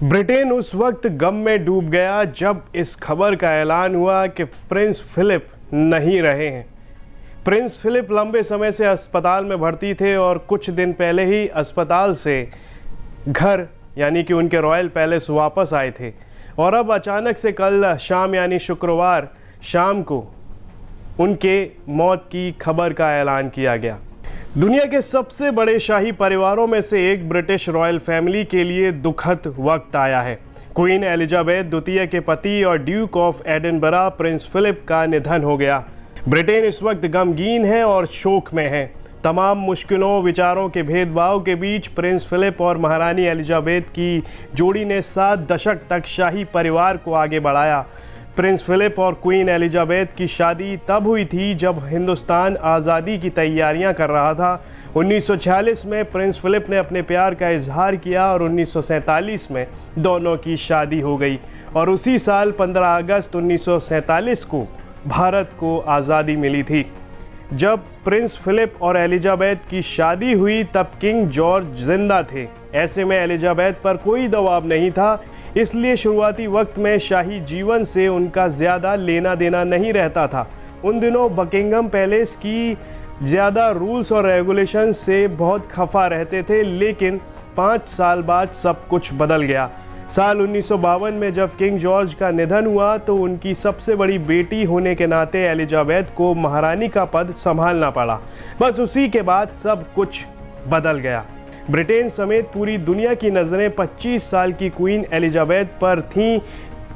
Britain उस वक्त गम में डूब गया जब इस खबर का ऐलान हुआ कि प्रिंस फिलिप नहीं रहे हैं। प्रिंस फिलिप लंबे समय से अस्पताल में भर्ती थे और कुछ दिन पहले ही अस्पताल से घर यानी कि उनके रॉयल पैलेस वापस आए थे और अब अचानक से कल शाम यानी शुक्रवार शाम को उनके मौत की खबर का ऐलान किया गया। दुनिया के सबसे बड़े शाही परिवारों में से एक ब्रिटिश रॉयल फैमिली के लिए दुखद वक्त आया है। क्वीन एलिजाबेथ द्वितीय के पति और Duke of Edinburgh Prince Philip का निधन हो गया। ब्रिटेन इस वक्त गमगीन है और शोक में है। तमाम मुश्किलों विचारों के भेदभाव के बीच प्रिंस फिलिप और महारानी एलिजाबेथ की जोड़ी ने 7 दशक तक शाही परिवार को आगे बढ़ाया। प्रिंस फिलिप और क्वीन एलिजाबेथ की शादी तब हुई थी जब हिंदुस्तान आज़ादी की तैयारियां कर रहा था। 1946 में प्रिंस फिलिप ने अपने प्यार का इजहार किया और 1947 में दोनों की शादी हो गई और उसी साल 15 अगस्त 1947 को भारत को आज़ादी मिली थी। जब प्रिंस फिलिप और एलिजाबेथ की शादी हुई तब किंग जॉर्ज जिंदा थे। ऐसे में एलिजाबेथ पर कोई दबाव नहीं था, इसलिए शुरुआती वक्त में शाही जीवन से उनका ज़्यादा लेना देना नहीं रहता था। उन दिनों बकिंगम पैलेस की ज़्यादा रूल्स और रेगुलेशन से बहुत खफा रहते थे, लेकिन 5 साल बाद सब कुछ बदल गया। साल 1952 में जब किंग जॉर्ज का निधन हुआ तो उनकी सबसे बड़ी बेटी होने के नाते एलिजाबेथ को महारानी का पद संभालना पड़ा। बस उसी के बाद सब कुछ बदल गया। ब्रिटेन समेत पूरी दुनिया की नज़रें 25 साल की क्वीन एलिजाबेथ पर थीं,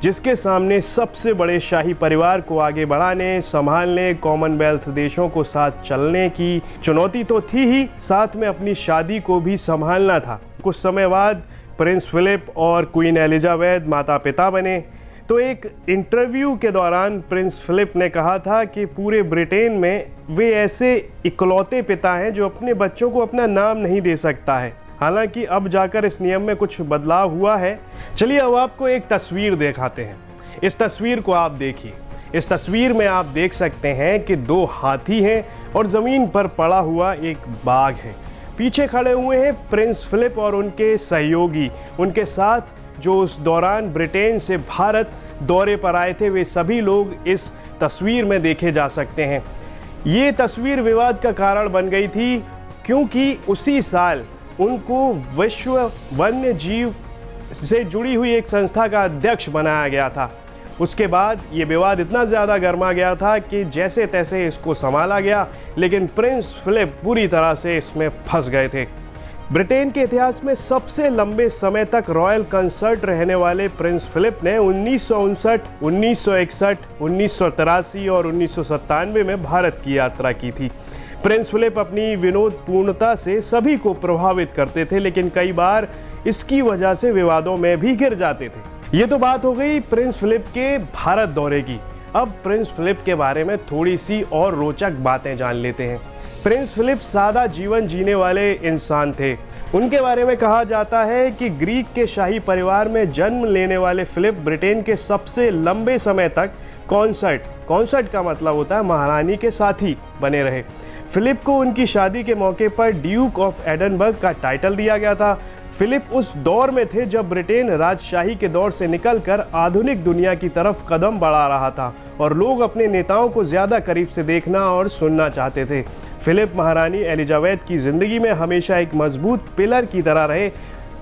जिसके सामने सबसे बड़े शाही परिवार को आगे बढ़ाने, संभालने, कॉमनवेल्थ देशों को साथ चलने की चुनौती तो थी ही, साथ में अपनी शादी को भी संभालना था। कुछ समय बाद प्रिंस फिलिप और क्वीन एलिजाबेथ माता पिता बने। तो एक इंटरव्यू के दौरान प्रिंस फिलिप ने कहा था कि पूरे ब्रिटेन में वे ऐसे इकलौते पिता हैं जो अपने बच्चों को अपना नाम नहीं दे सकता है। हालांकि अब जाकर इस नियम में कुछ बदलाव हुआ है। चलिए अब आपको एक तस्वीर दिखाते हैं। इस तस्वीर को आप देखिए। इस तस्वीर में आप देख सकते हैं कि 2 हाथी हैं और ज़मीन पर पड़ा हुआ एक बाघ है। पीछे खड़े हुए हैं प्रिंस फिलिप और उनके सहयोगी, उनके साथ जो उस दौरान ब्रिटेन से भारत दौरे पर आए थे। वे सभी लोग इस तस्वीर में देखे जा सकते हैं। ये तस्वीर विवाद का कारण बन गई थी क्योंकि उसी साल उनको विश्व वन्य जीव से जुड़ी हुई एक संस्था का अध्यक्ष बनाया गया था। उसके बाद ये विवाद इतना ज़्यादा गर्मा गया था कि जैसे तैसे इसको संभाला गया, लेकिन प्रिंस फिलिप पूरी तरह से इसमें फंस गए थे। ब्रिटेन के इतिहास में सबसे लंबे समय तक रॉयल कंसर्ट रहने वाले प्रिंस फिलिप ने 1959, 1961, 1983 और 1997 में भारत की यात्रा की थी। प्रिंस फिलिप अपनी विनोदपूर्णता से सभी को प्रभावित करते थे, लेकिन कई बार इसकी वजह से विवादों में भी घिर जाते थे। ये तो बात हो गई प्रिंस फिलिप के भारत दौरे की। अब प्रिंस फिलिप के बारे में थोड़ी सी और रोचक बातें जान लेते हैं। प्रिंस फिलिप सादा जीवन जीने वाले इंसान थे। उनके बारे में कहा जाता है कि ग्रीक के शाही परिवार में जन्म लेने वाले फिलिप ब्रिटेन के सबसे लंबे समय तक कॉन्सर्ट का मतलब होता है महारानी के साथी बने रहे। फिलिप को उनकी शादी के मौके पर ड्यूक ऑफ एडिनबर्ग का टाइटल दिया गया था। फिलिप उस दौर में थे जब ब्रिटेन राजशाही के दौर से निकलकर आधुनिक दुनिया की तरफ कदम बढ़ा रहा था और लोग अपने नेताओं को ज़्यादा करीब से देखना और सुनना चाहते थे। फिलिप महारानी एलिजाबेथ की ज़िंदगी में हमेशा एक मजबूत पिलर की तरह रहे।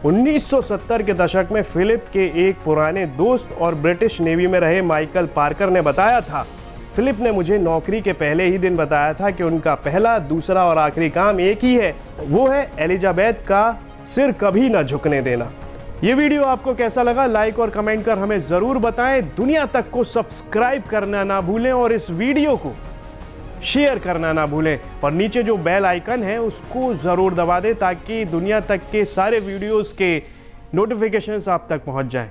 1970 के दशक में फिलिप के एक पुराने दोस्त और ब्रिटिश नेवी में रहे माइकल पार्कर ने बताया था, फिलिप ने मुझे नौकरी के पहले ही दिन बताया था कि उनका पहला, दूसरा और आखिरी काम एक ही है, वो है एलिजाबेथ का सिर कभी ना झुकने देना। ये वीडियो आपको कैसा लगा लाइक और कमेंट कर हमें ज़रूर बताएं। दुनिया तक को सब्सक्राइब करना ना भूलें और इस वीडियो को शेयर करना ना भूलें और नीचे जो बेल आइकन है उसको ज़रूर दबा दें ताकि दुनिया तक के सारे वीडियोस के नोटिफिकेशंस आप तक पहुंच जाएं।